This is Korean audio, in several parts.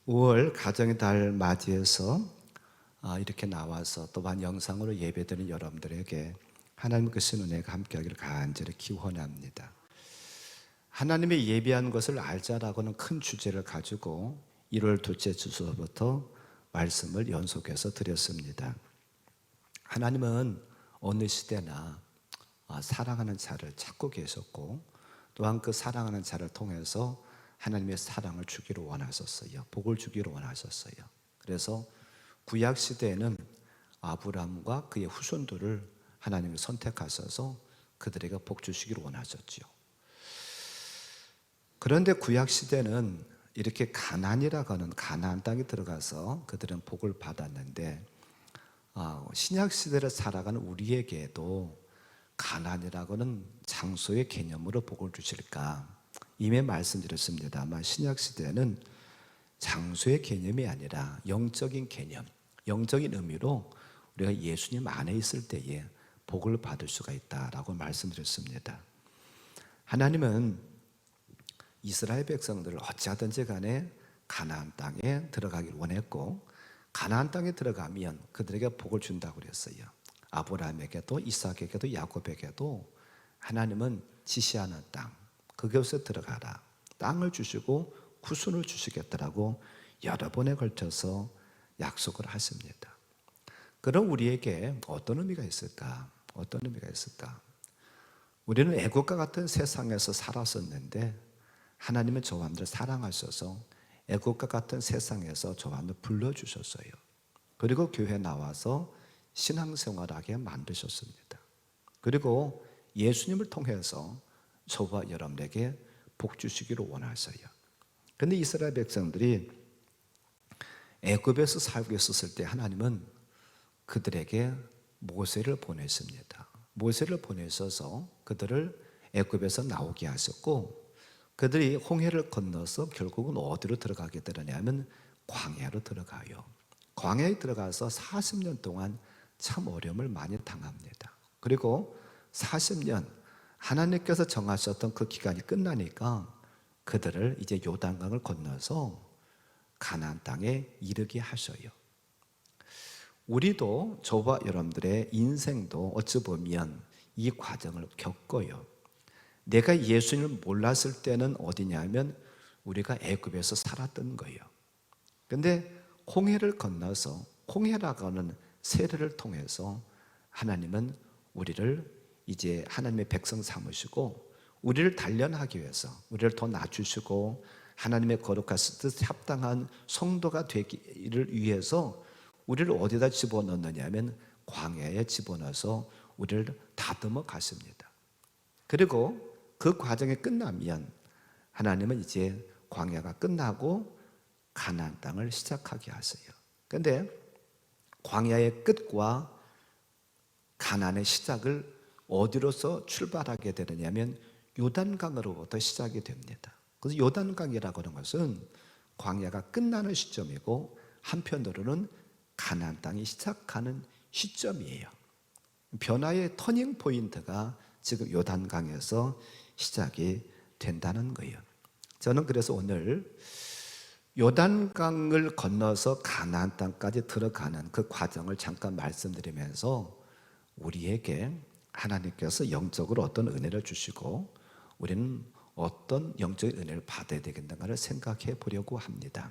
5월 가정의 달 맞이해서 이렇게 나와서 또한 영상으로 예배드리는 여러분들에게 하나님의 그 은혜가 함께하기를 간절히 기원합니다. 하나님의 예비한 것을 알자라고는 큰 주제를 가지고 1월 둘째 주소부터 말씀을 연속해서 드렸습니다. 하나님은 어느 시대나 사랑하는 자를 찾고 계셨고, 또한 그 사랑하는 자를 통해서 하나님의 사랑을 주기를 원하셨어요. 복을 주기를 원하셨어요. 그래서 구약 시대에는 아브라함과 그의 후손들을 하나님이 선택하셔서 그들에게 복 주시기를 원하셨죠. 그런데 구약 시대는 이렇게 가나안이라고 하는 가나안 땅에 들어가서 그들은 복을 받았는데, 신약 시대를 살아가는 우리에게도 가나안이라고 하는 장소의 개념으로 복을 주실까? 이미 말씀드렸습니다만 신약 시대는 장소의 개념이 아니라 영적인 개념, 영적인 의미로 우리가 예수님 안에 있을 때에 복을 받을 수가 있다라고 말씀드렸습니다. 하나님은 이스라엘 백성들을 어찌하든지 간에 가나안 땅에 들어가기를 원했고, 가나안 땅에 들어가면 그들에게 복을 준다고 그랬어요. 아브라함에게도 이삭에게도 야곱에게도 하나님은 지시하는 땅, 그곳에 들어가라, 땅을 주시고 후손을 주시겠다라고 여러 번에 걸쳐서 약속을 하십니다. 그럼 우리에게 어떤 의미가 있을까? 어떤 의미가 있을까? 우리는 애국과 같은 세상에서 살았었는데 하나님은 저와 여러분들을 사랑하셔서 애국과 같은 세상에서 저와 여러분들을 불러주셨어요. 그리고 교회에 나와서 신앙생활하게 만드셨습니다. 그리고 예수님을 통해서 저와 여러분에게 복 주시기를 원하셔요. 그런데 이스라엘 백성들이 애굽에서 살고 있었을 때 하나님은 그들에게 모세를 보내십니다. 모세를 보내셔서 그들을 애굽에서 나오게 하셨고, 그들이 홍해를 건너서 결국은 어디로 들어가게 되느냐면 광야로 들어가요. 광야에 들어가서 40년 동안 참 어려움을 많이 당합니다. 그리고 40년 하나님께서 정하셨던 그 기간이 끝나니까 그들을 이제 요단강을 건너서 가나안 땅에 이르게 하셔요. 우리도 저와 여러분들의 인생도 어찌 보면 이 과정을 겪어요. 내가 예수님을 몰랐을 때는 어디냐면 우리가 애굽에서 살았던 거예요. 근데 홍해를 건너서 홍해라고 하는 세례를 통해서 하나님은 우리를 이제 하나님의 백성 삼으시고 우리를 단련하기 위해서 우리를 더 낮추시고 하나님의 거룩하신 뜻 합당한 성도가 되기를 위해서 우리를 어디다 집어넣느냐면 광야에 집어넣어서 우리를 다듬어 가십니다. 그리고 그 과정이 끝나면 하나님은 이제 광야가 끝나고 가나안 땅을 시작하게 하세요. 그런데 광야의 끝과 가나안의 시작을 어디로서 출발하게 되느냐면 요단강으로부터 시작이 됩니다. 그래서 요단강이라고 하는 것은 광야가 끝나는 시점이고 한편으로는 가나안 땅이 시작하는 시점이에요. 변화의 터닝 포인트가 지금 요단강에서 시작이 된다는 거예요. 저는 그래서 오늘 요단강을 건너서 가나안 땅까지 들어가는 그 과정을 잠깐 말씀드리면서 우리에게 하나님께서 영적으로 어떤 은혜를 주시고 우리는 어떤 영적인 은혜를 받아야 되겠는가를 생각해 보려고 합니다.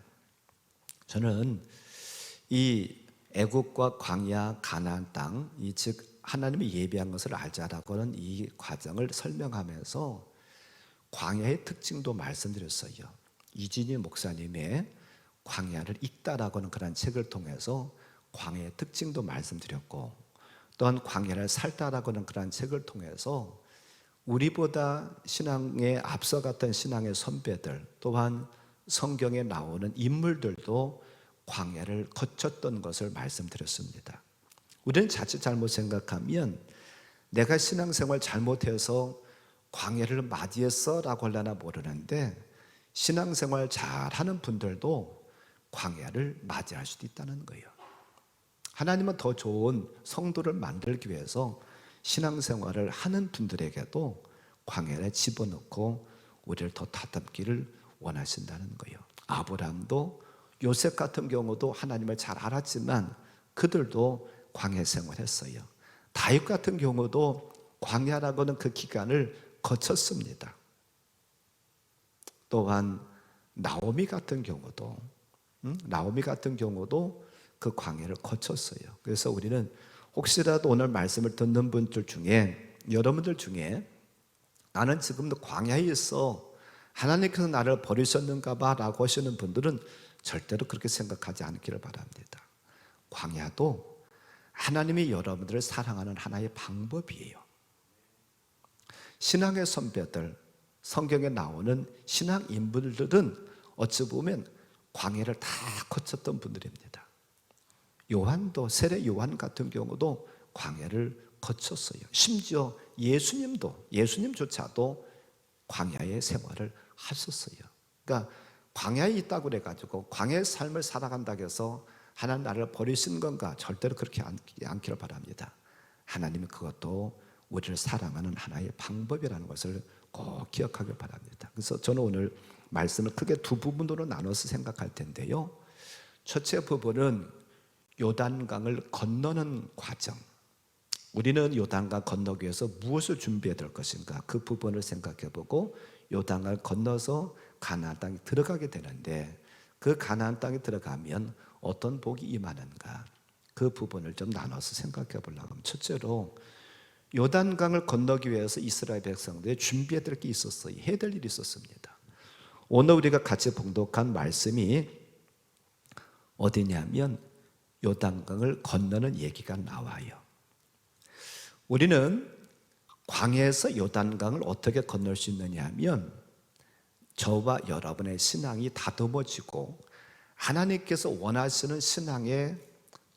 저는 이 애국과 광야 가나안 땅, 즉 하나님이 예비한 것을 알자라고 하는 이 과정을 설명하면서 광야의 특징도 말씀드렸어요. 이진희 목사님의 광야를 읽다라고 하는 그런 책을 통해서 광야의 특징도 말씀드렸고, 또한 광야를 살다라고 하는 그런 책을 통해서 우리보다 신앙에 앞서갔던 신앙의 선배들, 또한 성경에 나오는 인물들도 광야를 거쳤던 것을 말씀드렸습니다. 우리는 자칫 잘못 생각하면 내가 신앙생활 잘못해서 광야를 맞이했어 라고 하려나 모르는데, 신앙생활 잘하는 분들도 광야를 맞이할 수도 있다는 거예요. 하나님은 더 좋은 성도를 만들기 위해서 신앙생활을 하는 분들에게도 광야에 집어넣고 우리를 더 다듬기를 원하신다는 거예요. 아브라함도 요셉 같은 경우도 하나님을 잘 알았지만 그들도 광야 생활했어요. 다윗 같은 경우도 광야라고는 그 기간을 거쳤습니다. 또한 나오미 같은 경우도 그 광야를 거쳤어요. 그래서 우리는 혹시라도 오늘 말씀을 듣는 분들 중에, 여러분들 중에 나는 지금도 광야에 있어, 하나님께서 나를 버리셨는가 봐 라고 하시는 분들은 절대로 그렇게 생각하지 않기를 바랍니다. 광야도 하나님이 여러분들을 사랑하는 하나의 방법이에요. 신앙의 선배들, 성경에 나오는 신앙 인물들은 어찌 보면 광야를 다 거쳤던 분들입니다. 요한도, 세례 요한 같은 경우도 광야를 거쳤어요. 심지어 예수님조차도 광야의 생활을 하셨어요. 그러니까 광야에 있다고 그래가지고 광야의 삶을 살아간다고 해서 하나님 나를 버리신 건가? 절대로 그렇게 않기를 바랍니다. 하나님은 그것도 우리를 사랑하는 하나의 방법이라는 것을 꼭 기억하길 바랍니다. 그래서 저는 오늘 말씀을 크게 두 부분으로 나눠서 생각할 텐데요. 첫째 부분은 요단강을 건너는 과정. 우리는 요단강 건너기 위해서 무엇을 준비해야 될 것인가? 그 부분을 생각해 보고 요단강을 건너서 가나안 땅에 들어가게 되는데, 그 가나안 땅에 들어가면 어떤 복이 임하는가? 그 부분을 좀 나눠서 생각해 보려고 합니다. 첫째로 요단강을 건너기 위해서 이스라엘 백성들이 준비해야 될 게 있었어요. 해야 될 일이 있었습니다. 오늘 우리가 같이 봉독한 말씀이 어디냐면 요단강을 건너는 얘기가 나와요. 우리는 광야에서 요단강을 어떻게 건널 수 있느냐 하면, 저와 여러분의 신앙이 다듬어지고 하나님께서 원하시는 신앙의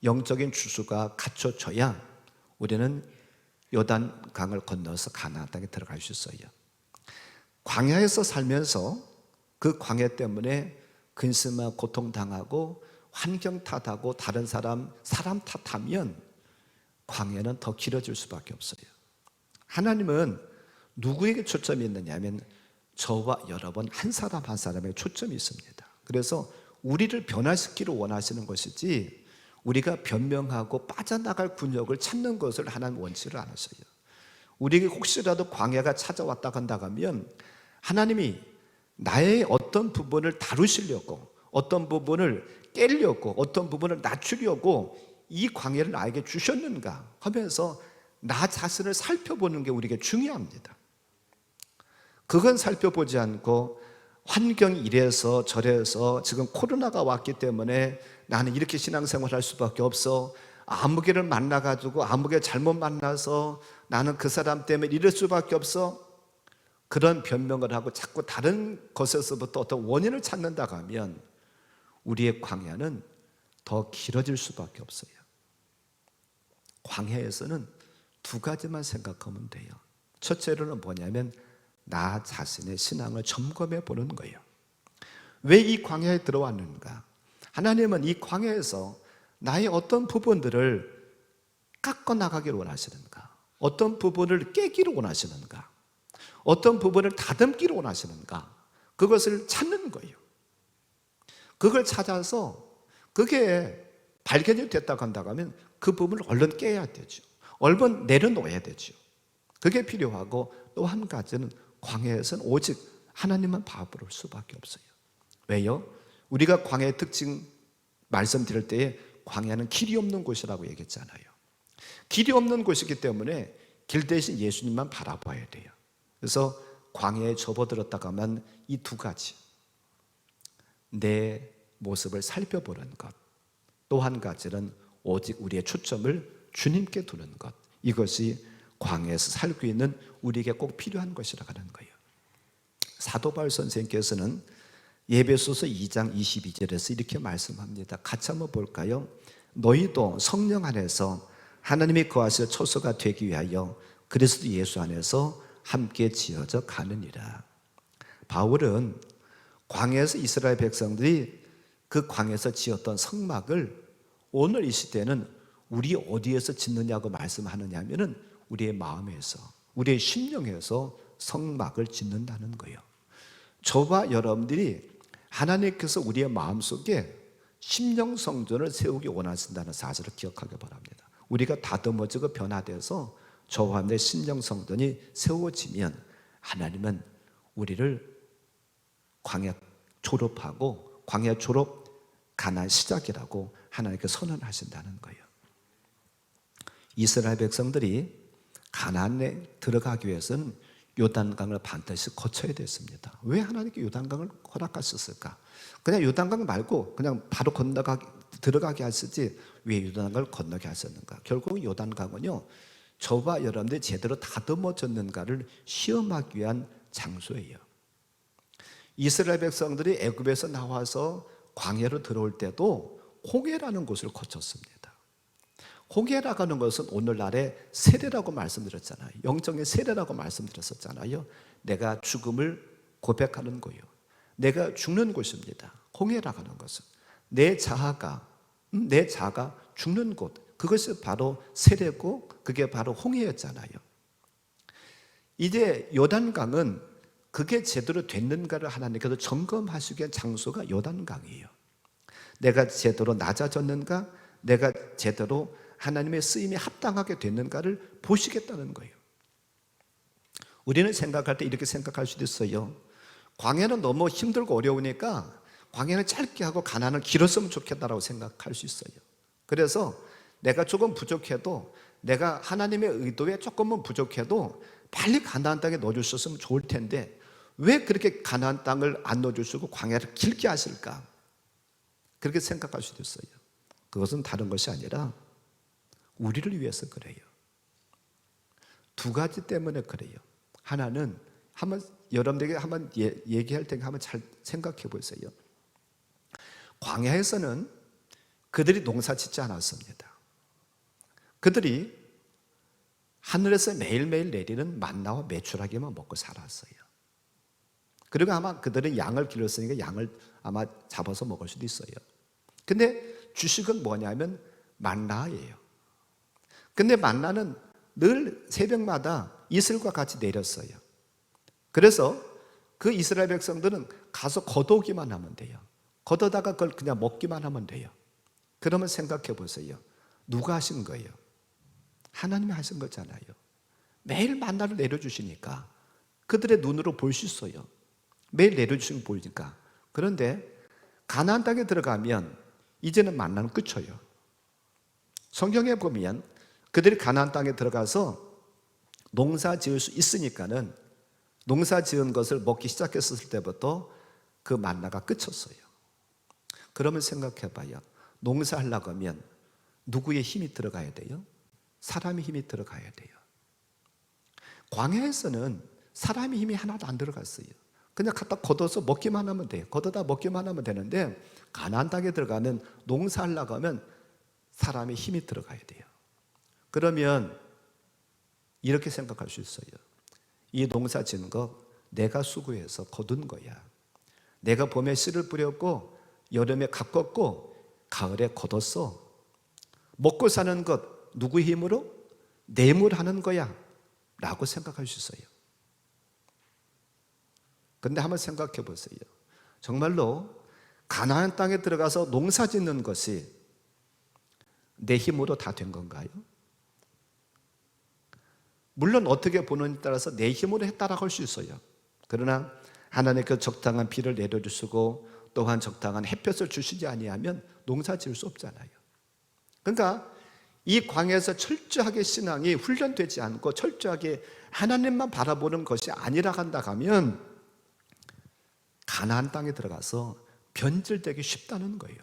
영적인 주수가 갖춰져야 우리는 요단강을 건너서 가나안 땅에 들어갈 수 있어요. 광야에서 살면서 그 광야 때문에 근심하고 고통당하고 환경 탓하고 다른 사람 탓하면 광야는 더 길어질 수밖에 없어요. 하나님은 누구에게 초점이 있느냐 하면 저와 여러분 한 사람 한 사람에 초점이 있습니다. 그래서 우리를 변화시키기를 원하시는 것이지, 우리가 변명하고 빠져나갈 군역을 찾는 것을 하나님 원치를 않으세요. 우리에게 혹시라도 광야가 찾아왔다 간다면 하나님이 나의 어떤 부분을 다루시려고, 어떤 부분을 깨려고, 어떤 부분을 낮추려고 이 광야를 나에게 주셨는가 하면서 나 자신을 살펴보는 게 우리에게 중요합니다. 그건 살펴보지 않고 환경이 이래서 저래서 지금 코로나가 왔기 때문에 나는 이렇게 신앙생활 할 수밖에 없어, 아무개를 만나가지고 아무개 잘못 만나서 나는 그 사람 때문에 이럴 수밖에 없어, 그런 변명을 하고 자꾸 다른 것에서부터 어떤 원인을 찾는다고 하면 우리의 광야는 더 길어질 수밖에 없어요. 광야에서는 두 가지만 생각하면 돼요. 첫째로는 뭐냐면 나 자신의 신앙을 점검해 보는 거예요. 왜 이 광야에 들어왔는가? 하나님은 이 광야에서 나의 어떤 부분들을 깎아 나가기를 원하시는가? 어떤 부분을 깨기를 원하시는가? 어떤 부분을 다듬기를 원하시는가? 그것을 찾는 거예요. 그걸 찾아서 그게 발견이 됐다고 한다고 하면 그 부분을 얼른 깨야 되죠. 얼른 내려놓아야 되죠. 그게 필요하고, 또 한 가지는 광야에서는 오직 하나님만 바라볼 수밖에 없어요. 왜요? 우리가 광야의 특징 말씀드릴 때에 광야는 길이 없는 곳이라고 얘기했잖아요. 길이 없는 곳이기 때문에 길 대신 예수님만 바라봐야 돼요. 그래서 광야에 접어들었다가 하면 이 두 가지, 내 모습을 살펴보는 것, 또 한 가지는 오직 우리의 초점을 주님께 두는 것, 이것이 광야에서 살고 있는 우리에게 꼭 필요한 것이라고 하는 거예요. 사도 바울 선생님께서는 에베소서 2장 22절에서 이렇게 말씀합니다. 같이 한번 볼까요? 너희도 성령 안에서 하나님이 거하실 초소가 되기 위하여 그리스도 예수 안에서 함께 지어져 가느니라. 바울은 광야에서 이스라엘 백성들이 그 광야에서 지었던 성막을 오늘 이 시대는 우리 어디에서 짓느냐고 말씀하느냐 하면은 우리의 마음에서, 우리의 심령에서 성막을 짓는다는 거예요. 저와 여러분들이 하나님께서 우리의 마음속에 심령 성전을 세우기 원하신다는 사실을 기억하기 바랍니다. 우리가 다듬어지고 변화돼서 저와 내 심령 성전이 세워지면 하나님은 우리를 광야 졸업하고 광야 졸업 가나안 시작이라고 하나님께 선언하신다는 거예요. 이스라엘 백성들이 가나안에 들어가기 위해서는 요단강을 반드시 거쳐야 됐습니다. 왜 하나님께 요단강을 허락하셨을까? 그냥 요단강 말고 그냥 바로 들어가게 하시지 왜 요단강을 건너게 하셨는가? 결국 요단강은요, 저와 여러분들이 제대로 다듬어졌는가를 시험하기 위한 장소예요. 이스라엘 백성들이 애굽에서 나와서 광야로 들어올 때도 홍해라는 곳을 거쳤습니다. 홍해라고 하는 것은 오늘날의 세례라고 말씀드렸잖아요. 영적인 세례라고 말씀드렸었잖아요. 내가 죽음을 고백하는 거예요. 내가 죽는 곳입니다. 홍해라고 하는 것은 내 자아가 죽는 곳, 그것이 바로 세례고 그게 바로 홍해였잖아요. 이제 요단강은 그게 제대로 됐는가를 하나님께서 점검하시기 위한 장소가 요단강이에요. 내가 제대로 낮아졌는가, 내가 제대로 하나님의 쓰임에 합당하게 됐는가를 보시겠다는 거예요. 우리는 생각할 때 이렇게 생각할 수도 있어요. 광야는 너무 힘들고 어려우니까 광야는 짧게 하고 가나안은 길었으면 좋겠다라고 생각할 수 있어요. 그래서 내가 조금 부족해도, 내가 하나님의 의도에 조금은 부족해도 빨리 가나안 땅에 넣어주셨으면 좋을 텐데 왜 그렇게 가나안 땅을 안 넣어주시고 광야를 길게 하실까? 그렇게 생각할 수도 있어요. 그것은 다른 것이 아니라 우리를 위해서 그래요. 두 가지 때문에 그래요. 하나는 한번 여러분들에게 한번 얘기할 테니까 한번 잘 생각해 보세요. 광야에서는 그들이 농사 짓지 않았습니다. 그들이 하늘에서 매일매일 내리는 만나와 메추라기만 먹고 살았어요. 그리고 아마 그들은 양을 길렀으니까 양을 아마 잡아서 먹을 수도 있어요. 근데 주식은 뭐냐면 만나예요. 근데 만나는 늘 새벽마다 이슬과 같이 내렸어요. 그래서 그 이스라엘 백성들은 가서 걷어오기만 하면 돼요. 걷어다가 그걸 그냥 먹기만 하면 돼요. 그러면 생각해 보세요. 누가 하신 거예요? 하나님이 하신 거잖아요. 매일 만나를 내려주시니까 그들의 눈으로 볼 수 있어요. 매일 내려주시는 거 보이니까. 그런데 가나안 땅에 들어가면 이제는 만나는 끝이에요. 성경에 보면 그들이 가나안 땅에 들어가서 농사 지을 수 있으니까는 농사 지은 것을 먹기 시작했을 때부터 그 만나가 끝이었어요. 그러면 생각해 봐요. 농사하려고 하면 누구의 힘이 들어가야 돼요? 사람의 힘이 들어가야 돼요. 광야에서는 사람의 힘이 하나도 안 들어갔어요. 그냥 갖다 걷어서 먹기만 하면 돼요. 걷어다 먹기만 하면 되는데 가나안 땅에 들어가면 농사하려고 하면 사람의 힘이 들어가야 돼요. 그러면 이렇게 생각할 수 있어요. 이 농사 지은 거 내가 수고해서 거둔 거야. 내가 봄에 씨를 뿌렸고 여름에 가꿨고 가을에 걷었어. 먹고 사는 것 누구의 힘으로? 내 힘으로 하는 거야 라고 생각할 수 있어요. 근데 한번 생각해 보세요. 정말로 가나안 땅에 들어가서 농사 짓는 것이 내 힘으로 다 된 건가요? 물론 어떻게 보느냐에 따라서 내 힘으로 했다라고 할 수 있어요. 그러나 하나님께서 적당한 비를 내려주시고 또한 적당한 햇볕을 주시지 아니하면 농사 지을 수 없잖아요. 그러니까 이 광야에서 철저하게 신앙이 훈련되지 않고 철저하게 하나님만 바라보는 것이 아니라 한다 하면 가나안 땅에 들어가서 변질되기 쉽다는 거예요.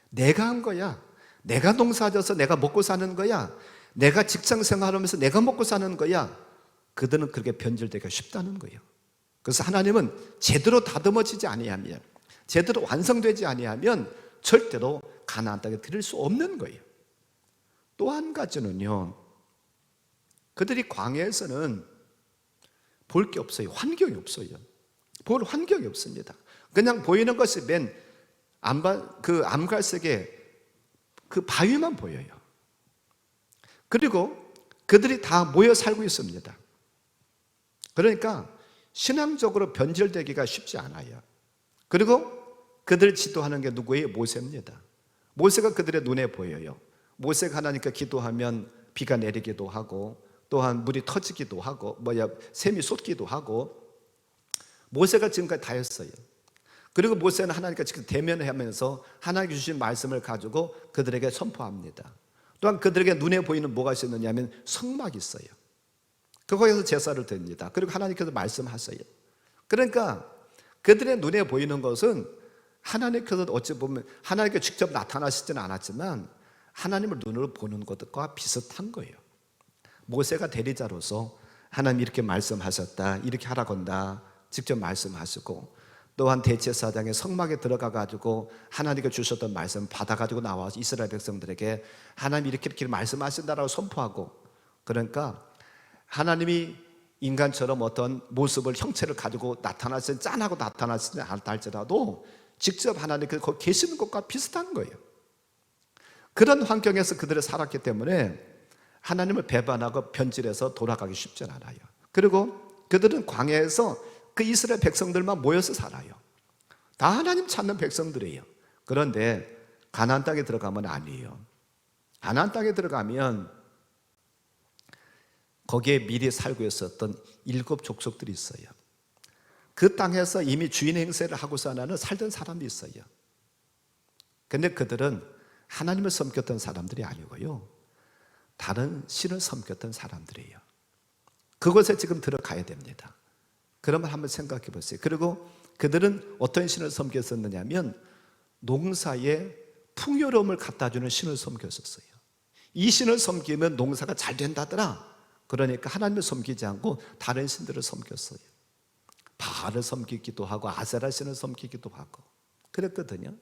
내가 한 거야. 내가 농사져서 내가 먹고 사는 거야. 내가 직장 생활하면서 내가 먹고 사는 거야. 그들은 그렇게 변질되기가 쉽다는 거예요. 그래서 하나님은 제대로 다듬어지지 아니하면, 제대로 완성되지 아니하면 절대로 가나안 땅에 들일 수 없는 거예요. 또 한 가지는요, 그들이 광야에서는 볼 게 없어요. 환경이 없어요. 볼 환경이 없습니다. 그냥 보이는 것이 맨 암갈색의 그 바위만 보여요. 그리고 그들이 다 모여 살고 있습니다. 그러니까 신앙적으로 변질되기가 쉽지 않아요. 그리고 그들 지도하는 게 누구예요? 모세입니다. 모세가 그들의 눈에 보여요. 모세가 하나님께 기도하면 비가 내리기도 하고 또한 물이 터지기도 하고 샘이 솟기도 하고 모세가 지금까지 다 했어요. 그리고 모세는 하나님과 직접 대면하면서 하나님께 주신 말씀을 가지고 그들에게 선포합니다. 또한 그들에게 눈에 보이는 뭐가 있었느냐 하면 성막이 있어요. 거기서 제사를 드립니다. 그리고 하나님께서 말씀하세요. 그러니까 그들의 눈에 보이는 것은 하나님께서 어찌 보면 하나님께 직접 나타나시지는 않았지만 하나님을 눈으로 보는 것과 비슷한 거예요. 모세가 대리자로서 하나님 이렇게 말씀하셨다, 이렇게 하라고 한다 직접 말씀하시고, 또한 대제사장의 성막에 들어가 가지고 하나님께 주셨던 말씀 받아 가지고 나와서 이스라엘 백성들에게 하나님 이렇게 말씀하신다라고 선포하고, 그러니까 하나님이 인간처럼 어떤 모습을 형체를 가지고 나타나시는 짠하고 나타나시지 않다 할지라도 직접 하나님께서 거기 계시는 것과 비슷한 거예요. 그런 환경에서 그들이 살았기 때문에 하나님을 배반하고 변질해서 돌아가기 쉽지 않아요. 그리고 그들은 광야에서 그 이스라엘 백성들만 모여서 살아요. 다 하나님 찾는 백성들이에요. 그런데 가나안 땅에 들어가면 아니에요. 가나안 땅에 들어가면 거기에 미리 살고 있었던 7 족속들이 있어요. 그 땅에서 이미 주인 행세를 하고서 살던 사람이 있어요. 근데 그들은 하나님을 섬겼던 사람들이 아니고요, 다른 신을 섬겼던 사람들이에요. 그곳에 지금 들어가야 됩니다. 그러면 한번 생각해 보세요. 그리고 그들은 어떤 신을 섬겼었느냐면 농사에 풍요로움을 갖다주는 신을 섬겼었어요. 이 신을 섬기면 농사가 잘 된다더라. 그러니까 하나님을 섬기지 않고 다른 신들을 섬겼어요. 바알을 섬기기도 하고 아세라 신을 섬기기도 하고 그랬거든요.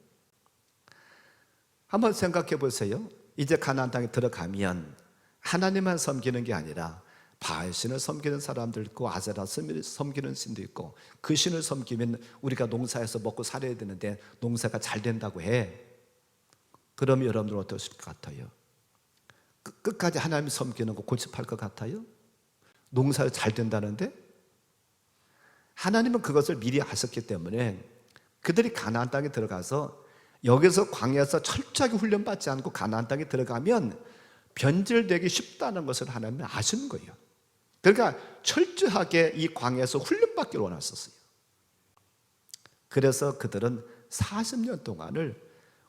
한번 생각해 보세요. 이제 가나안 땅에 들어가면 하나님만 섬기는 게 아니라 바알 신을 섬기는 사람들 있고 아세라 섬기는 신도 있고, 그 신을 섬기면 우리가 농사에서 먹고 살아야 되는데 농사가 잘 된다고 해. 그러면 여러분들 어떠실 것 같아요? 끝까지 하나님 섬기는 거 고집할 것 같아요? 농사가 잘 된다는데? 하나님은 그것을 미리 하셨기 때문에 그들이 가나안 땅에 들어가서 여기서 광야에서 철저하게 훈련받지 않고 가나안 땅에 들어가면 변질되기 쉽다는 것을 하나님은 아시는 거예요. 그러니까 철저하게 이 광야에서 훈련받기를 원하셨어요. 그래서 그들은 40년 동안을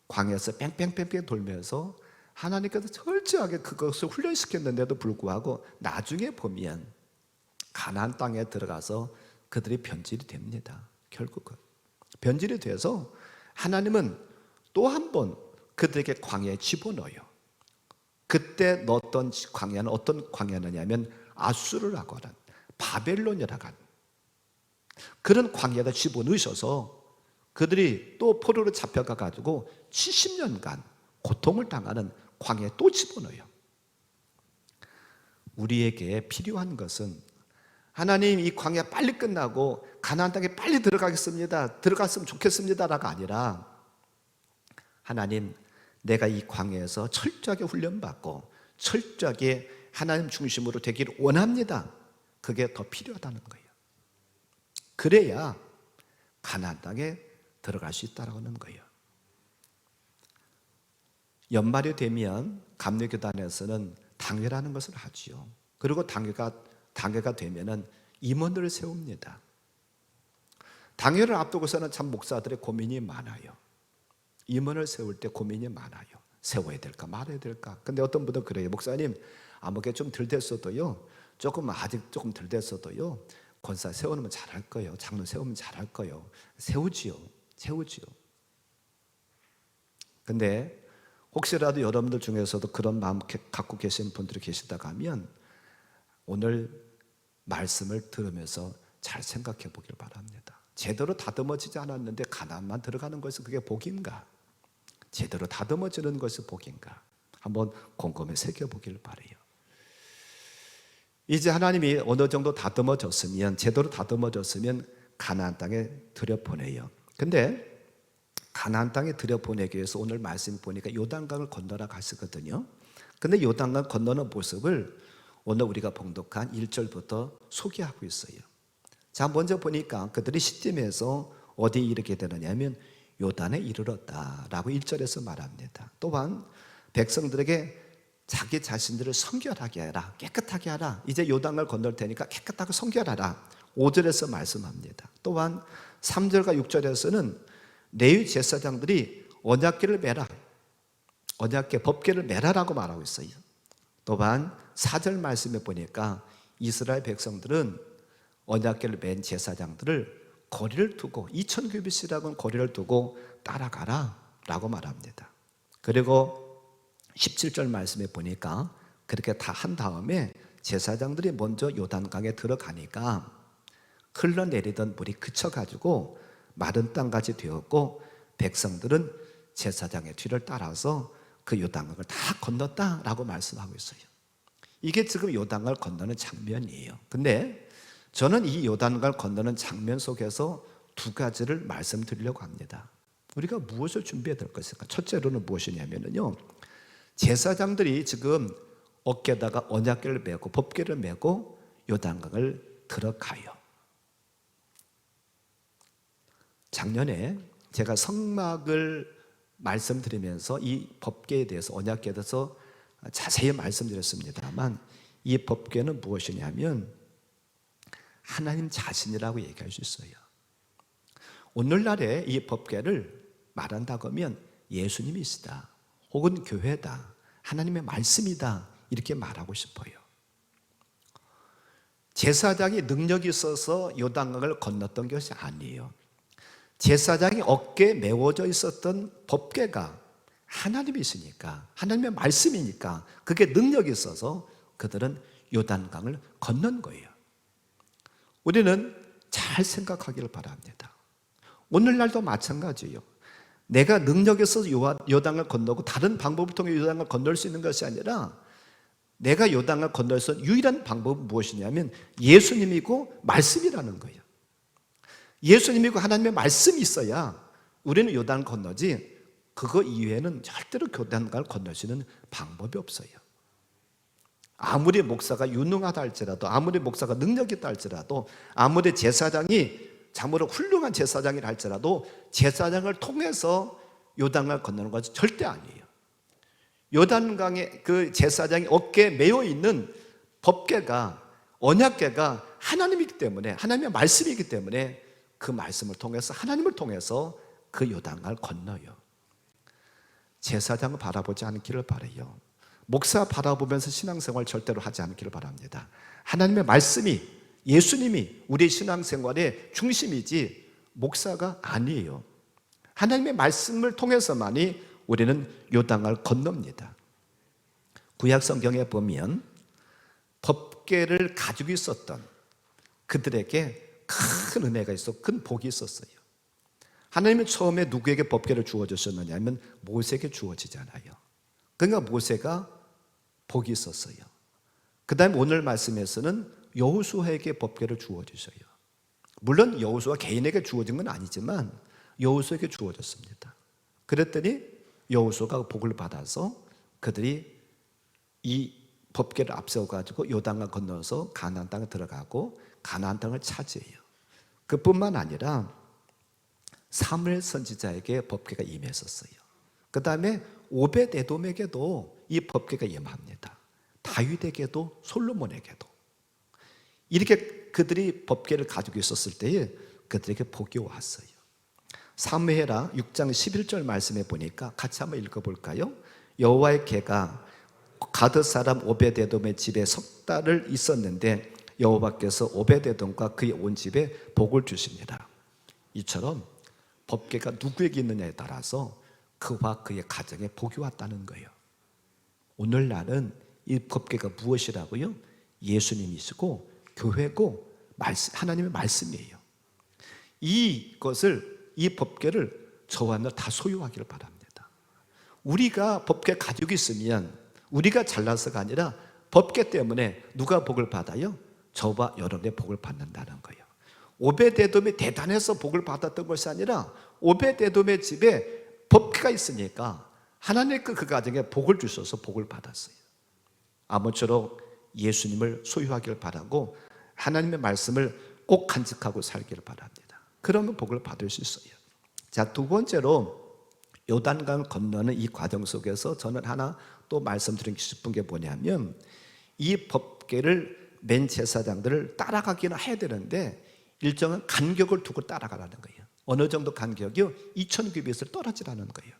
광야에서 뺑뺑뺑뺑 돌면서 하나님께서 철저하게 그것을 훈련시켰는데도 불구하고 나중에 보면 가나안 땅에 들어가서 그들이 변질이 됩니다. 결국은 변질이 돼서 하나님은 또 한 번 그들에게 광야에 집어넣어요. 그때 넣었던 광야는 어떤 광야냐면 아수르라고 하는, 바벨론이라고 하는 그런 광야에다 집어넣으셔서 그들이 또 포로로 잡혀가 가지고 70년간 고통을 당하는 광야에 또 집어넣어요. 우리에게 필요한 것은 하나님 이 광야 빨리 끝나고 가나안 땅에 빨리 들어갔으면 좋겠습니다라가 아니라, 하나님 내가 이 광야에서 철저하게 훈련받고 철저하게 하나님 중심으로 되기를 원합니다. 그게 더 필요하다는 거예요. 그래야 가나안 땅에 들어갈 수 있다는 거예요. 연말이 되면 감리교단에서는 당회라는 것을 하지요. 그리고 당회가 되면은 임원들을 세웁니다. 당회를 앞두고서는 참 목사들의 고민이 많아요. 임원을 세울 때 고민이 많아요. 세워야 될까 말아야 될까. 근데 어떤 분은 그래요. 목사님, 아무게 좀 덜 됐어도요, 아직 조금 덜 됐어도요, 권사 세우면 잘할 거예요. 장로 세우면 잘할 거예요. 세우지요. 근데 혹시라도 여러분들 중에서도 그런 마음 갖고 계신 분들이 계시다고 하면 오늘 말씀을 들으면서 잘 생각해 보길 바랍니다. 제대로 다듬어지지 않았는데 가나안만 들어가는 것이 그게 복인가? 제대로 다듬어지는 것이 복인가? 한번 곰곰이 새겨보길 바라요. 이제 하나님이 어느 정도 다듬어졌으면, 제대로 다듬어졌으면 가나안 땅에 들여보내요. 근데 가나안 땅에 들여보내기 위해서 오늘 말씀 보니까 요단강을 건너라 가시거든요. 근데 요단강 건너는 모습을 오늘 우리가 봉독한 1절부터 소개하고 있어요. 자, 먼저 보니까 그들이 시딤에서 어디에 이르게 되느냐면 요단에 이르렀다라고 1절에서 말합니다. 또한 백성들에게 자기 자신들을 성결하게 하라, 깨끗하게 하라. 이제 요단을 건널 테니까 깨끗하고 성결하라. 5절에서 말씀합니다. 또한 3절과 6절에서는 레위 제사장들이 언약궤를 매라, 언약궤 법궤를 매라라고 말하고 있어요. 또한 4절 말씀에 보니까 이스라엘 백성들은 언약궤를 맨 제사장들을 거리를 두고 2000규빗이라고는 거리를 두고 따라가라 라고 말합니다. 그리고 17절 말씀에 보니까 그렇게 다 한 다음에 제사장들이 먼저 요단강에 들어가니까 흘러내리던 물이 그쳐가지고 마른 땅같이 되었고 백성들은 제사장의 뒤를 따라서 그 요단강을 다 건넜다라고 말씀하고 있어요. 이게 지금 요단강을 건너는 장면이에요. 근데 저는 이 요단강을 건너는 장면 속에서 두 가지를 말씀드리려고 합니다. 우리가 무엇을 준비해야 될 것일까? 첫째로는 무엇이냐면요, 제사장들이 지금 어깨에다가 언약궤를 메고 법궤를 메고 요단강을 들어가요. 작년에 제가 성막을 말씀드리면서 이 법궤에 대해서, 언약궤에 대해서 자세히 말씀드렸습니다만, 이 법궤는 무엇이냐면 하나님 자신이라고 얘기할 수 있어요. 오늘날에 이 법궤를 말한다고 하면 예수님이시다, 혹은 교회다, 하나님의 말씀이다, 이렇게 말하고 싶어요. 제사장이 능력이 있어서 요단강을 건넜던 것이 아니에요. 제사장이 어깨에 메워져 있었던 법궤가 하나님이시니까, 하나님의 말씀이니까 그게 능력이 있어서 그들은 요단강을 건넌 거예요. 우리는 잘 생각하기를 바랍니다. 오늘날도 마찬가지예요. 내가 능력이 있어서 요단을 건너고 다른 방법을 통해 요단을 건널 수 있는 것이 아니라, 내가 요단을 건널 수 있는 유일한 방법은 무엇이냐면 예수님이고 말씀이라는 거예요. 예수님이고 하나님의 말씀이 있어야 우리는 요단을 건너지, 그거 이외에는 절대로 요단강을 건널 수 있는 방법이 없어요. 아무리 목사가 유능하다 할지라도, 아무리 목사가 능력이 있다 할지라도, 아무리 제사장이 참으로 훌륭한 제사장이라 할지라도 제사장을 통해서 요단강을 건너는 것은 절대 아니에요. 요단강에 그 제사장이 어깨에 메어 있는 법궤가, 언약궤가 하나님이기 때문에, 하나님의 말씀이기 때문에 그 말씀을 통해서, 하나님을 통해서 그 요단강을 건너요. 제사장을 바라보지 않기를 바라요. 목사 바라보면서 신앙생활 절대로 하지 않기를 바랍니다. 하나님의 말씀이, 예수님이 우리 신앙생활의 중심이지 목사가 아니에요. 하나님의 말씀을 통해서만이 우리는 요단강을 건넙니다. 구약 성경에 보면 법궤를 가지고 있었던 그들에게 큰 은혜가 있어, 큰 복이 있었어요. 하나님은 처음에 누구에게 법궤를 주어주셨느냐 하면 모세에게 주어지잖아요. 그러니까 모세가 복이 있었어요. 그 다음에 오늘 말씀에서는 여호수아에게 법궤를 주어주셔요. 물론 여호수아 개인에게 주어진 건 아니지만 여호수아에게 주어졌습니다. 그랬더니 여호수아가 복을 받아서 그들이 이 법궤를 앞세워가지고 요단강을 건너서 가나안 땅에 들어가고 가나안 땅을 차지해요. 그뿐만 아니라 사무엘 선지자에게 법궤가 임했었어요. 그 다음에 오벳에돔에게도 이 법궤가 임합니다. 다윗에게도, 솔로몬에게도. 이렇게 그들이 법궤를 가지고 있었을 때에 그들에게 복이 왔어요. 사무엘하 6장 11절 말씀에 보니까 같이 한번 읽어볼까요? 여호와의 궤가 가드 사람 오벳에돔의 집에 석 달을 있었는데 여호와께서 오벳에돔과 그의 온 집에 복을 주십니다. 이처럼 법궤가 누구에게 있느냐에 따라서 그와 그의 가정에 복이 왔다는 거예요. 오늘날은 이 법궤가 무엇이라고요? 예수님이시고 교회고 하나님의 말씀이에요. 이것을, 이 법궤를 저와 너 다 소유하기를 바랍니다. 우리가 법궤 가지고 있으면 우리가 잘나서가 아니라 법궤 때문에 누가 복을 받아요? 저와 여러분의 복을 받는다는 거예요. 오벳에돔이 대단해서 복을 받았던 것이 아니라 오벳에돔의 집에 법궤가 있으니까 하나님께 그 가정에 복을 주셔서 복을 받았어요. 아무쪼록 예수님을 소유하기를 바라고 하나님의 말씀을 꼭 간직하고 살기를 바랍니다. 그러면 복을 받을 수 있어요. 자, 두 번째로 요단강을 건너는 이 과정 속에서 저는 하나 또 말씀드리고 싶은 게 뭐냐면, 이 법궤를 맨 제사장들을 따라가기는 해야 되는데 일정한 간격을 두고 따라가라는 거예요. 어느 정도 간격이요? 2000규빗을 떨어지라는 거예요.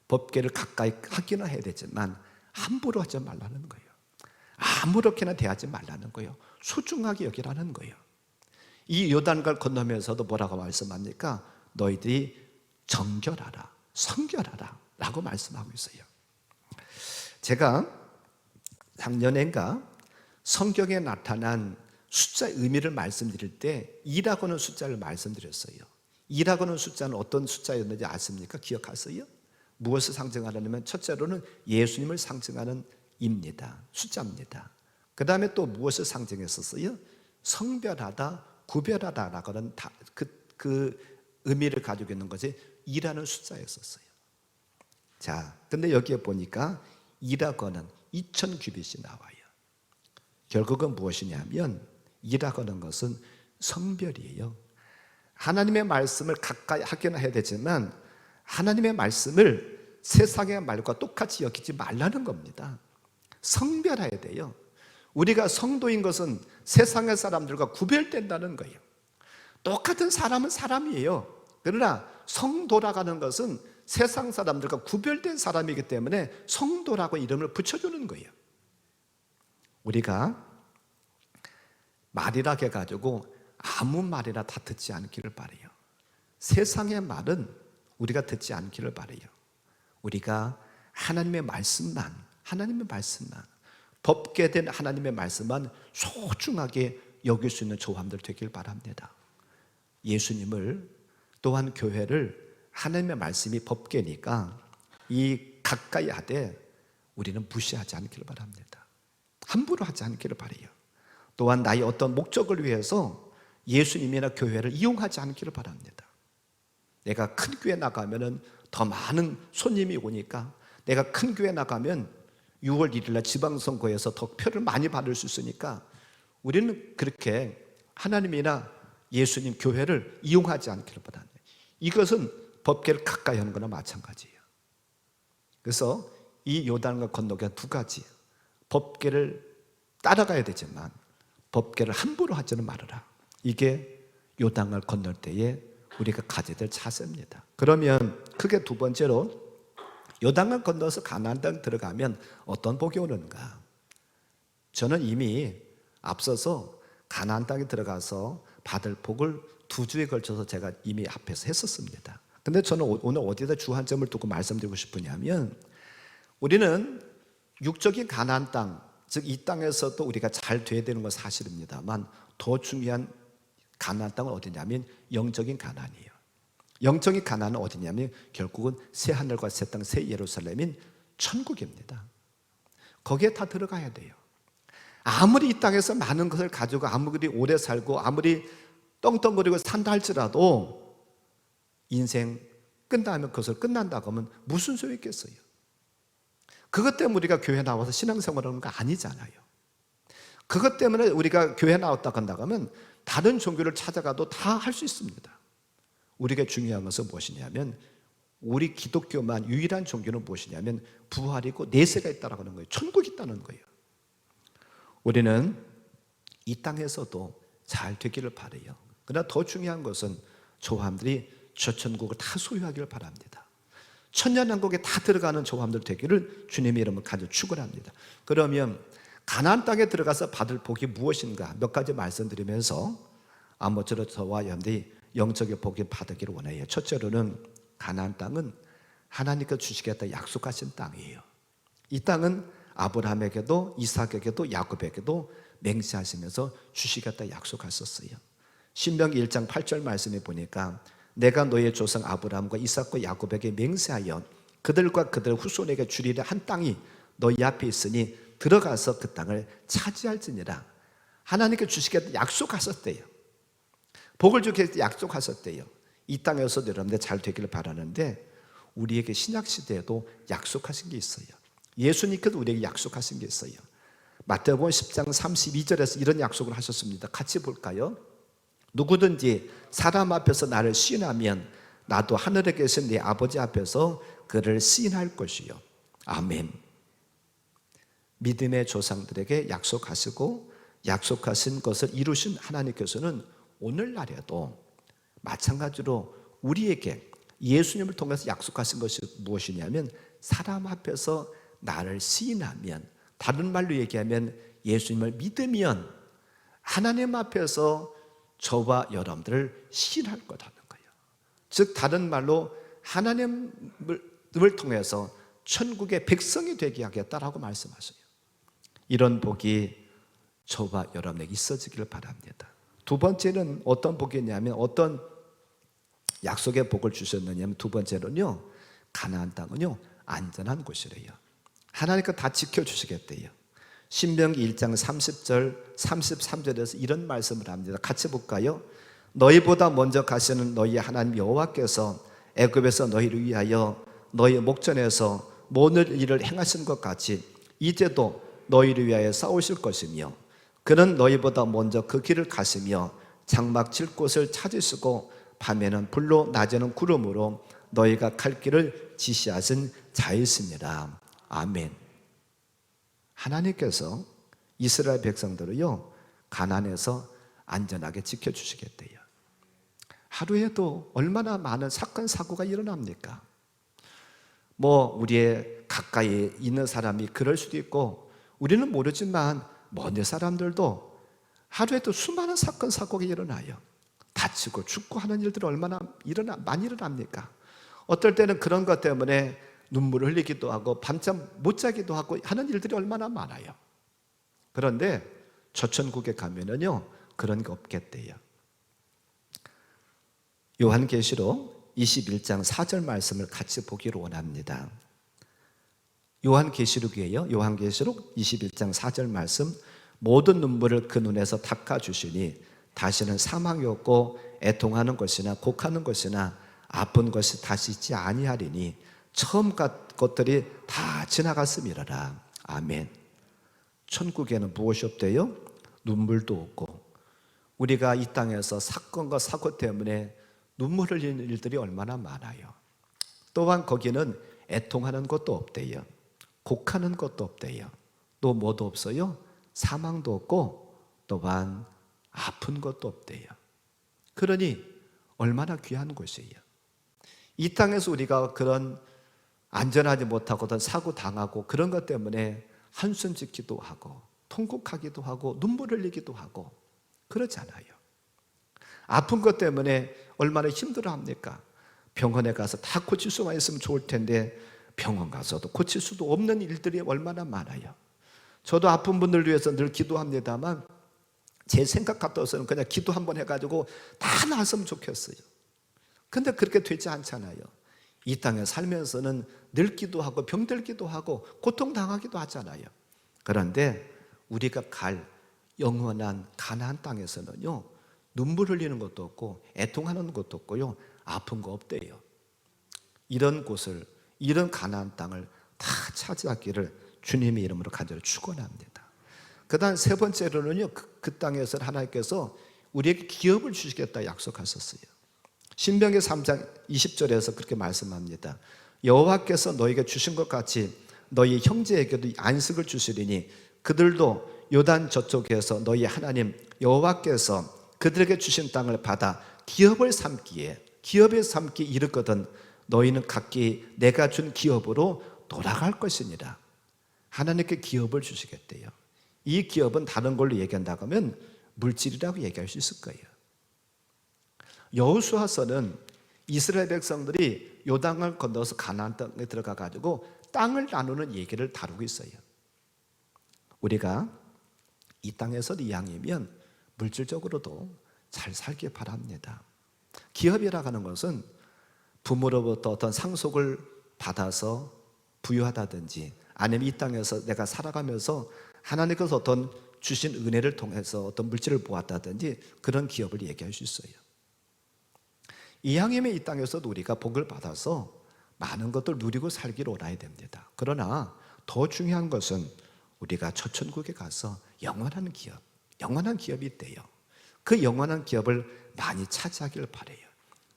법궤를 가까이 하기는 해야 되지만 함부로 하지 말라는 거예요. 아무렇게나 대하지 말라는 거예요. 소중하게 여기라는 거예요. 이 요단강을 건너면서도 뭐라고 말씀합니까? 너희들이 정결하라, 성결하라 라고 말씀하고 있어요. 제가 작년인가 성경에 나타난 숫자의 의미를 말씀드릴 때 2라고는 숫자를 말씀드렸어요. 2라고는 숫자는 어떤 숫자였는지 아십니까? 기억하세요? 무엇을 상징하냐면 첫째로는 예수님을 상징하는 입니다. 숫자입니다. 그 다음에 또 무엇을 상징했었어요? 성별하다, 구별하다라고는 그 의미를 가지고 있는 것이 2라는 숫자였었어요. 자, 근데 여기에 보니까 2라고는 2000규빗이 나와요. 결국은 무엇이냐면 2라고 하는 것은 성별이에요. 하나님의 말씀을 가까이 하기는 해야 되지만 하나님의 말씀을 세상의 말과 똑같이 여기지 말라는 겁니다. 성별해야 돼요. 우리가 성도인 것은 세상의 사람들과 구별된다는 거예요. 똑같은 사람은 사람이에요. 그러나 성도라고 것은 세상 사람들과 구별된 사람이기 때문에 성도라고 이름을 붙여주는 거예요. 우리가 말이라 해가지고 아무 말이나 다 듣지 않기를 바라요. 세상의 말은 우리가 듣지 않기를 바라요. 우리가 하나님의 말씀만 법궤된 하나님의 말씀만 소중하게 여길 수 있는 조함들 되길 바랍니다. 예수님을 또한 교회를 하나님의 말씀이 법궤니까 이 가까이 하되 우리는 무시하지 않기를 바랍니다. 함부로 하지 않기를 바라요. 또한 나의 어떤 목적을 위해서 예수님이나 교회를 이용하지 않기를 바랍니다. 내가 큰 교회 나가면 더 많은 손님이 오니까, 내가 큰 교회 나가면 6월 1일 날 지방선거에서 더 표를 많이 받을 수 있으니까 우리는 그렇게 하나님이나 예수님 교회를 이용하지 않기를 바랍니다. 이것은 법궤를 가까이 하는 거나 마찬가지예요. 그래서 이 요단과 건너기 두 가지, 법궤를 따라가야 되지만 법궤를 함부로 하지는 말아라. 이게 요단을 건널 때에 우리가 가져야 될 자세입니다. 그러면 크게 두 번째로 요단을 건너서 가나안 땅 들어가면 어떤 복이 오는가? 저는 이미 앞서서 가나안 땅에 들어가서 받을 복을 2주에 걸쳐서 제가 이미 앞에서 했었습니다. 근데 저는 오늘 어디다 주안점을 두고 말씀드리고 싶으냐면, 우리는 육적인 가나안 땅, 즉 이 땅에서도 우리가 잘 돼야 되는 건 사실입니다만 더 중요한 가나안 땅은 어디냐면 영적인 가나안이에요. 영적인 가나안은 어디냐면 결국은 새 하늘과 새 땅, 새 예루살렘인 천국입니다. 거기에 다 들어가야 돼요. 아무리 이 땅에서 많은 것을 가지고 아무리 오래 살고 아무리 떵떵거리고 산다 할지라도 인생 끝나면 그것을 끝난다고 하면 무슨 소용이 있겠어요? 그것 때문에 우리가 교회 나와서 신앙생활하는 거 아니잖아요. 그것 때문에 우리가 교회 나왔다고 한다면 다른 종교를 찾아가도 다 할 수 있습니다. 우리가 중요한 것은 무엇이냐면, 우리 기독교만 유일한 종교는 무엇이냐면 부활이고 내세가 있다는 거예요. 천국이 있다는 거예요. 우리는 이 땅에서도 잘 되기를 바라요. 그러나 더 중요한 것은 조함들이 저 천국을 다 소유하기를 바랍니다. 천년왕국에 다 들어가는 조함들 되기를 주님의 이름을 가져 축원합니다. 그러면 가나안 땅에 들어가서 받을 복이 무엇인가 몇 가지 말씀드리면서 아무쪼록 저와 여러분들이 영적의 복을 받기를 원해요. 첫째로는 가나안 땅은 하나님께서 주시겠다 약속하신 땅이에요. 이 땅은 아브라함에게도 이삭에게도 야곱에게도 맹세하시면서 주시겠다 약속하셨어요. 신명기 1장 8절 말씀에 보니까 내가 너의 조상 아브라함과 이삭과 야곱에게 맹세하여 그들과 그들 후손에게 주리라 한 땅이 너희 앞에 있으니 들어가서 그 땅을 차지할지니라. 하나님께 주시겠다 약속하셨대요. 복을 주겠다 약속하셨대요. 이 땅에서도 여러분들 잘 되기를 바라는데 우리에게 신약시대에도 약속하신 게 있어요. 예수님께도 우리에게 약속하신 게 있어요. 마태복음 10장 32절에서 이런 약속을 하셨습니다. 같이 볼까요? 누구든지 사람 앞에서 나를 시인하면 나도 하늘에 계신 네 아버지 앞에서 그를 시인할 것이요. 아멘. 믿음의 조상들에게 약속하시고 약속하신 것을 이루신 하나님께서는 오늘날에도 마찬가지로 우리에게 예수님을 통해서 약속하신 것이 무엇이냐면, 사람 앞에서 나를 시인하면, 다른 말로 얘기하면 예수님을 믿으면 하나님 앞에서 저와 여러분들을 시인할 거라는 거예요. 즉 다른 말로 하나님을 통해서 천국의 백성이 되게 하겠다라고 말씀하셔요. 이런 복이 저와 여러분에게 있어지기를 바랍니다. 두 번째는 어떤 복이냐면, 어떤 약속의 복을 주셨느냐면, 두 번째로는요, 가나안 땅은요 안전한 곳이래요. 하나님께서 다 지켜주시겠대요. 신명기 1장 30절 33절에서 이런 말씀을 합니다. 같이 볼까요? 너희보다 먼저 가시는 너희 하나님 여호와께서 애굽에서 너희를 위하여 너희 목전에서 모든 일을 행하신 것 같이 이제도 너희를 위하여 싸우실 것이며, 그는 너희보다 먼저 그 길을 가시며 장막 칠 곳을 찾으시고 밤에는 불로 낮에는 구름으로 너희가 갈 길을 지시하신 자이시니라. 아멘. 하나님께서 이스라엘 백성들을요 가나안에서 안전하게 지켜주시겠대요. 하루에도 얼마나 많은 사건 사고가 일어납니까? 우리의 가까이 있는 사람이 그럴 수도 있고, 우리는 모르지만 먼 사람들도 하루에도 수많은 사건 사고가 일어나요. 다치고 죽고 하는 일들이 얼마나 많이 일어납니까? 어떨 때는 그런 것 때문에 눈물을 흘리기도 하고 밤잠 못 자기도 하고 하는 일들이 얼마나 많아요. 그런데 저 천국에 가면은요 그런 게 없겠대요. 요한계시록 21장 4절 말씀을 같이 보기를 원합니다. 요한계시록이에요. 요한계시록 21장 4절 말씀. 모든 눈물을 그 눈에서 닦아주시니 다시는 사망이 없고 애통하는 것이나 곡하는 것이나 아픈 것이 다시 있지 아니하리니 처음 것들이 다 지나갔음이라라. 아멘. 천국에는 무엇이 없대요? 눈물도 없고, 우리가 이 땅에서 사건과 사고 때문에 눈물 흘리는 일들이 얼마나 많아요. 또한 거기는 애통하는 것도 없대요. 곡하는 것도 없대요. 또 뭐도 없어요? 사망도 없고 또한 아픈 것도 없대요. 그러니 얼마나 귀한 곳이에요. 이 땅에서 우리가 그런 안전하지 못하고 어떤 사고 당하고 그런 것 때문에 한숨 짓기도 하고 통곡하기도 하고 눈물 흘리기도 하고 그렇잖아요. 아픈 것 때문에 얼마나 힘들어합니까? 병원에 가서 다 고칠 수만 있으면 좋을 텐데 병원 가서도 고칠 수도 없는 일들이 얼마나 많아요. 저도 아픈 분들 위해서 늘 기도합니다만 제 생각 같아서는 그냥 기도 한번 해가지고 다 나았으면 좋겠어요. 근데 그렇게 되지 않잖아요. 이 땅에 살면서는 늙기도 하고 병들기도 하고 고통당하기도 하잖아요. 그런데 우리가 갈 영원한 가나안 땅에서는요 눈물 흘리는 것도 없고 애통하는 것도 없고요 아픈 거 없대요. 이런 곳을, 이런 가나안 땅을 다 차지하기를 주님의 이름으로 간절히 축원합니다. 그 다음 세 번째로는요 그 땅에서 하나님께서 우리에게 기업을 주시겠다 약속하셨어요. 신명기 3장 20절에서 그렇게 말씀합니다. 여호와께서 너희에게 주신 것 같이 너희 형제에게도 안식을 주시리니 그들도 요단 저쪽에서 너희 하나님 여호와께서 그들에게 주신 땅을 받아 기업을 삼기에 이르거든 너희는 각기 내가 준 기업으로 돌아갈 것이니라. 하나님께 기업을 주시겠대요. 이 기업은 다른 걸로 얘기한다고 하면 물질이라고 얘기할 수 있을 거예요. 여호수아서는 이스라엘 백성들이 요단을 건너서 가나안 땅에 들어가 가지고 땅을 나누는 얘기를 다루고 있어요. 우리가 이 땅에서 이왕이면 물질적으로도 잘 살길 바랍니다. 기업이라고 하는 것은 부모로부터 어떤 상속을 받아서 부유하다든지 아니면 이 땅에서 내가 살아가면서 하나님께서 어떤 주신 은혜를 통해서 어떤 물질을 모았다든지 그런 기업을 얘기할 수 있어요. 이왕이면 이 땅에서도 우리가 복을 받아서 많은 것들 누리고 살기를 원해야 됩니다. 그러나 더 중요한 것은 우리가 저 천국에 가서 영원한 기업이 있대요. 그 영원한 기업을 많이 차지하기를 바라요.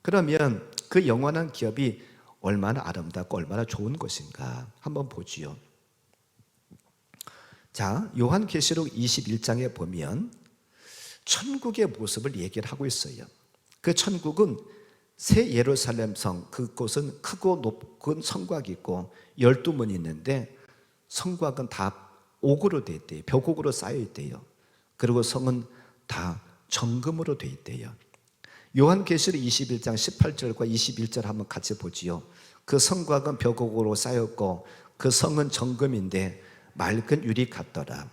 그러면 그 영원한 기업이 얼마나 아름답고 얼마나 좋은 것인가 한번 보지요. 자, 요한계시록 21장에 보면 천국의 모습을 얘기를 하고 있어요. 그 천국은 새 예루살렘 성, 그곳은 크고 높은 성곽이 있고 12문이 있는데 성곽은 다 옥으로 되어 있대요. 벽옥으로 쌓여 있대요. 그리고 성은 다 정금으로 되어 있대요. 요한계시록 21장 18절과 21절 한번 같이 보지요. 그 성곽은 벽옥으로 쌓였고 그 성은 정금인데 맑은 유리 같더라.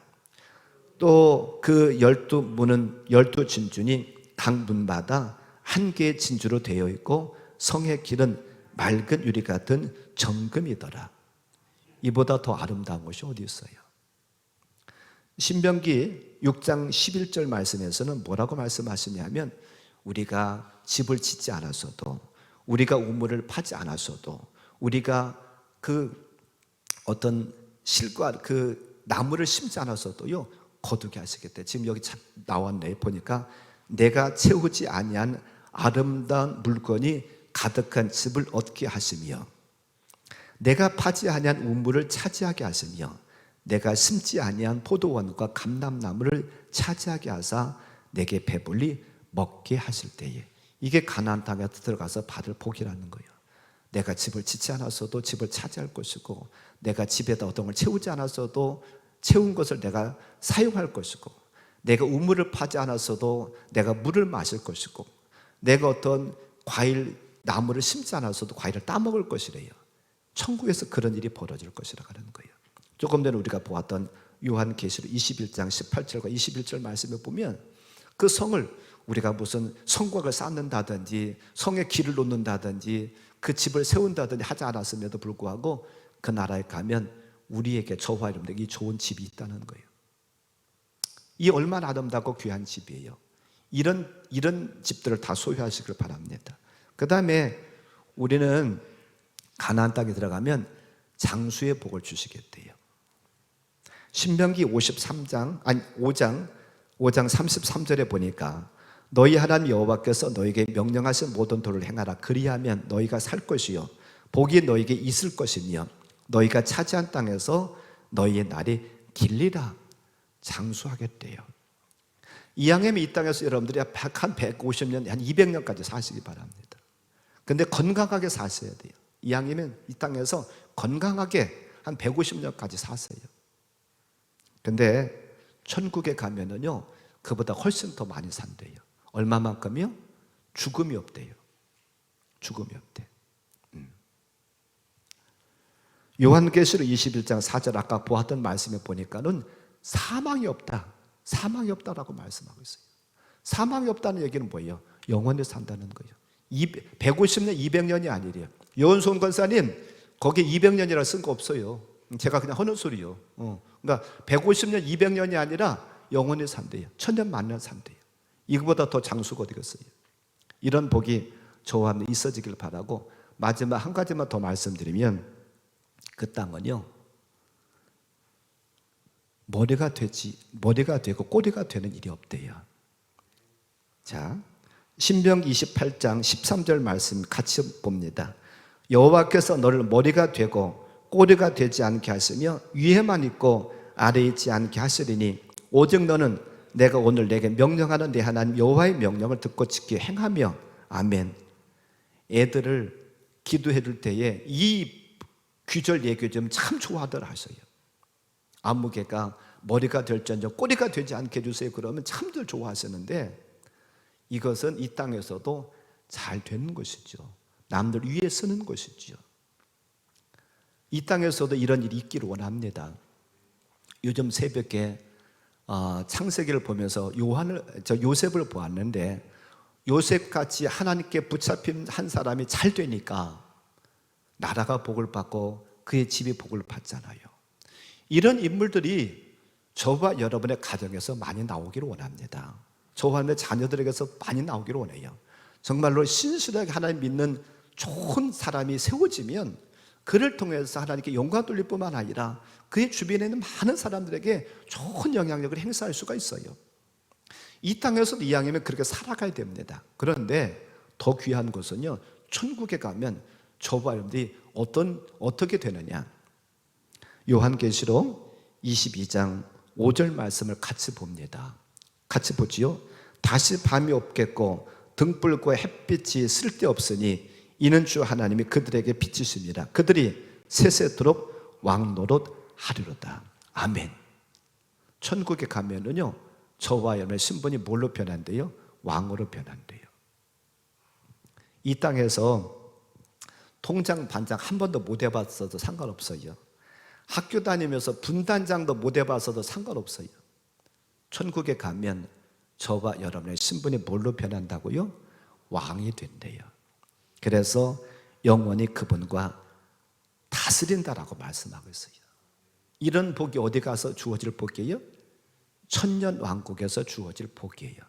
또 그 12문은 12진주니 각 문마다 한 개의 진주로 되어 있고 성의 길은 맑은 유리 같은 정금이더라. 이보다 더 아름다운 것이 어디 있어요? 신명기 6장 11절 말씀에서는 뭐라고 말씀하시냐면 우리가 집을 짓지 않았어도, 우리가 우물을 파지 않았어도, 우리가 그 어떤 실과 그 나무를 심지 않았어도요 거두게 하시겠대. 지금 여기 나왔네. 보니까 내가 채우지 아니한 아름다운 물건이 가득한 집을 얻게 하시며, 내가 파지 아니한 우물을 차지하게 하시며, 내가 심지 아니한 포도원과 감람나무를 차지하게 하사 내게 배불리 먹게 하실 때에, 이게 가나안 땅에 들어가서 받을 복이라는 거예요. 내가 집을 짓지 않았어도 집을 차지할 것이고, 내가 집에다 어떤 걸 채우지 않았어도 채운 것을 내가 사용할 것이고, 내가 우물을 파지 않았어도 내가 물을 마실 것이고, 내가 어떤 과일 나무를 심지 않았어도 과일을 따먹을 것이래요. 천국에서 그런 일이 벌어질 것이라고 하는 거예요. 조금 전에 우리가 보았던 요한계시록 21장 18절과 21절 말씀을 보면 그 성을 우리가 무슨 성곽을 쌓는다든지 성에 길을 놓는다든지 그 집을 세운다든지 하지 않았음에도 불구하고 그 나라에 가면 우리에게, 저와 여러분에게 이 좋은 집이 있다는 거예요. 이 얼마나 아름답고 귀한 집이에요. 이런 집들을 다 소유하시길 바랍니다. 그 다음에 우리는 가나안 땅에 들어가면 장수의 복을 주시겠대요. 신명기 5장 33절에 보니까 너희 하나님 여호와께서 너희에게 명령하신 모든 도를 행하라. 그리하면 너희가 살 것이요 복이 너희에게 있을 것이며 너희가 차지한 땅에서 너희의 날이 길리라. 장수하겠대요. 이왕이면 이 땅에서 여러분들이 한 150년, 한 200년까지 사시기 바랍니다. 근데 건강하게 사셔야 돼요. 이왕이면 이 땅에서 건강하게 한 150년까지 사세요. 근데 천국에 가면은요 그보다 훨씬 더 많이 산대요. 얼마만큼이요? 죽음이 없대요. 죽음이 없대. 요한계시록 21장 4절 아까 보았던 말씀에 보니까는 사망이 없다. 사망이 없다라고 말씀하고 있어요. 사망이 없다는 얘기는 뭐예요? 영원히 산다는 거예요. 150년, 200년이 아니래요. 여원손 권사님 거기에 200년이라 쓴 거 없어요. 제가 그냥 하는 소리요. 그러니까 150년, 200년이 아니라 영원히 산대요. 천년 만년 산대요. 이거보다 더 장수가 되겠어요. 이런 복이 저와 함께 있어지길 바라고, 마지막 한 가지만 더 말씀드리면 그 땅은요 머리가 되고 꼬리가 되는 일이 없대요. 자, 신명기 28장 13절 말씀 같이 봅니다. 여호와께서 너를 머리가 되고 꼬리가 되지 않게 하시며 위에만 있고 아래에 있지 않게 하시리니 오직 너는 내가 오늘 내게 명령하는 내 하나님 여호와의 명령을 듣고 지켜 행하며. 아멘. 애들을 기도해 줄 때에 이 귀절 얘기 좀 참 좋아하더라 하셔요. 아무개가 머리가 될지언정 꼬리가 되지 않게 해주세요 그러면 참들 좋아하시는데, 이것은 이 땅에서도 잘 되는 것이죠. 남들 위에 쓰는 것이죠. 이 땅에서도 이런 일이 있기를 원합니다. 요즘 새벽에 창세기를 보면서 요셉을 보았는데, 요셉같이 하나님께 붙잡힌 한 사람이 잘 되니까 나라가 복을 받고 그의 집이 복을 받잖아요. 이런 인물들이 저와 여러분의 가정에서 많이 나오기를 원합니다. 저와 내 자녀들에게서 많이 나오기를 원해요. 정말로 신실하게 하나님 믿는 좋은 사람이 세워지면 그를 통해서 하나님께 영광 돌릴 뿐만 아니라 그의 주변에 있는 많은 사람들에게 좋은 영향력을 행사할 수가 있어요. 이 땅에서도 이왕이면 그렇게 살아가야 됩니다. 그런데 더 귀한 것은요, 천국에 가면 저와 여러분들이 어떻게 되느냐. 요한계시록 22장 5절 말씀을 같이 봅니다. 같이 보지요. 다시 밤이 없겠고 등불과 햇빛이 쓸데없으니 이는 주 하나님이 그들에게 빛이십니다. 그들이 세세토록 왕노릇 하리로다. 아멘. 천국에 가면은요, 저와 여러분의 신분이 뭘로 변한대요? 왕으로 변한대요. 이 땅에서 통장 반장 한 번도 못 해봤어도 상관없어요. 학교 다니면서 분단장도 못 해봤어도 상관없어요. 천국에 가면 저와 여러분의 신분이 뭘로 변한다고요? 왕이 된대요. 그래서 영원히 그분과 다스린다라고 말씀하고 있어요. 이런 복이 어디 가서 주어질 복이에요? 천년 왕국에서 주어질 복이에요.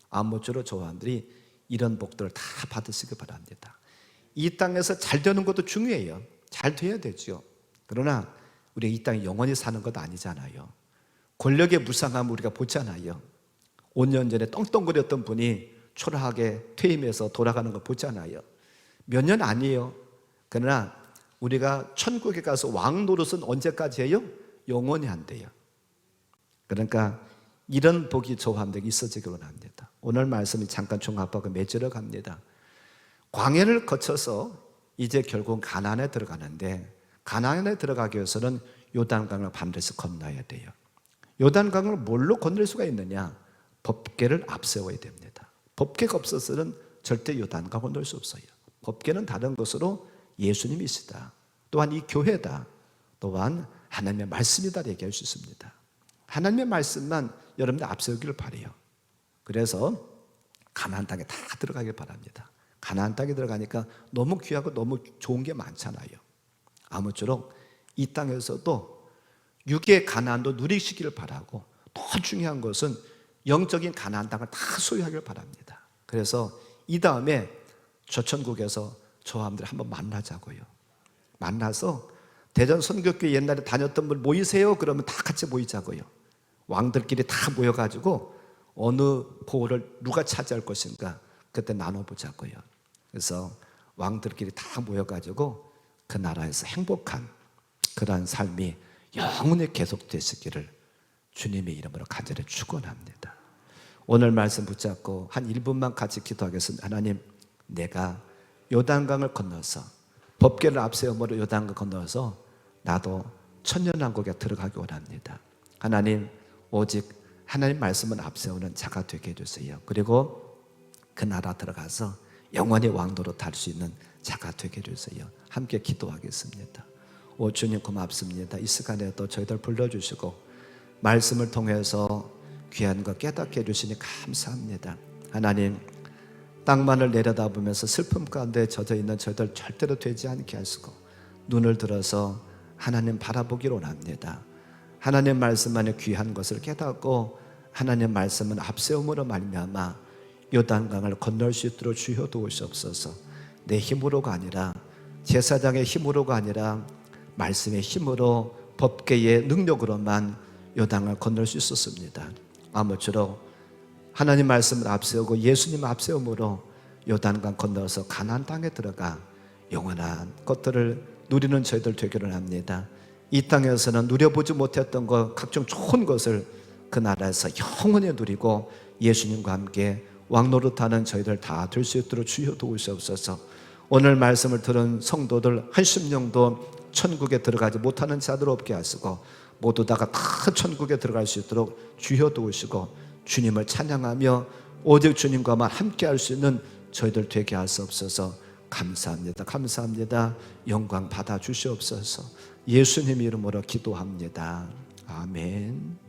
아무쪼록 저와들이 이런 복들을 다 받으시기 바랍니다. 이 땅에서 잘 되는 것도 중요해요. 잘 돼야 되죠. 그러나 우리가 이 땅에 영원히 사는 것 아니잖아요. 권력의 무상함을 우리가 보잖아요. 5년 전에 떵떵거렸던 분이 초라하게 퇴임해서 돌아가는 거 보잖아요. 몇 년 아니에요. 그러나 우리가 천국에 가서 왕 노릇은 언제까지 해요? 영원히 한대요. 그러니까 이런 복이 저와 함께 있어지기 원합니다. 오늘 말씀이 잠깐 종합하고 맺으러 갑니다. 광야를 거쳐서 이제 결국 가나안에 들어가는데, 가나안에 들어가기 위해서는 요단강을 반드시 건너야 돼요. 요단강을 뭘로 건널 수가 있느냐? 법궤를 앞세워야 됩니다. 법궤가 없어서는 절대 요단강 건널 수 없어요. 법궤는 다른 것으로 예수님이시다, 또한 이 교회다, 또한 하나님의 말씀이다 얘기할 수 있습니다. 하나님의 말씀만 여러분들 앞세우기를 바라요. 그래서 가나안 땅에 다 들어가길 바랍니다. 가나안 땅에 들어가니까 너무 귀하고 너무 좋은 게 많잖아요. 아무쪼록 이 땅에서도 육의 가나안도 누리시기를 바라고, 더 중요한 것은 영적인 가나안 땅을 다 소유하기를 바랍니다. 그래서 이 다음에 저 천국에서 저와 함들 한번 만나자고요. 만나서 대전 선교교회 옛날에 다녔던 분 모이세요. 그러면 다 같이 모이자고요. 왕들끼리 다 모여가지고 어느 보호를 누가 차지할 것인가 그때 나눠보자고요. 그래서 왕들끼리 다 모여가지고 그 나라에서 행복한 그러한 삶이 영원히 계속되시기를 주님의 이름으로 간절히 축원합니다. 오늘 말씀 붙잡고 한 1분만 같이 기도하겠습니다. 하나님, 내가 요단강을 건너서 법궤를 앞세움으로 요단강을 건너서 나도 천년왕국에 들어가기 원합니다. 하나님, 오직 하나님 말씀을 앞세우는 자가 되게 해주세요. 그리고 그 나라 들어가서 영원히 왕도로 탈 수 있는 자가 되게 해주세요. 함께 기도하겠습니다. 오 주님, 고맙습니다. 이 시간에도 저희들 불러주시고 말씀을 통해서 귀한 것 깨닫게 해주시니 감사합니다. 하나님, 땅만을 내려다보면서 슬픔 가운데 젖어있는 저희들 절대로 되지 않게 하시고 눈을 들어서 하나님 바라보기를 원합니다. 하나님 말씀 안에 귀한 것을 깨닫고 하나님 말씀은 앞세움으로 말미암아 요단강을 건널 수 있도록 주여 도우시옵소서. 내 힘으로가 아니라, 제사장의 힘으로가 아니라 말씀의 힘으로, 법궤의 능력으로만 요단강을 건널 수 있었습니다. 아무쪼록 하나님 말씀을 앞세우고 예수님 앞세움으로 요단강 건너서 가나안 땅에 들어가 영원한 것들을 누리는 저희들 되기를 합니다. 이 땅에서는 누려보지 못했던 것, 각종 좋은 것을 그 나라에서 영원히 누리고 예수님과 함께 왕노릇하는 저희들 다 될 수 있도록 주여 도우시옵소서. 오늘 말씀을 들은 성도들 한 심령도 천국에 들어가지 못하는 자들 없게 하시고 모두 다가 다 천국에 들어갈 수 있도록 주여 도우시고 주님을 찬양하며 오직 주님과만 함께 할 수 있는 저희들 되게 하시옵소서. 감사합니다. 감사합니다. 영광 받아 주시옵소서. 예수님 이름으로 기도합니다. 아멘.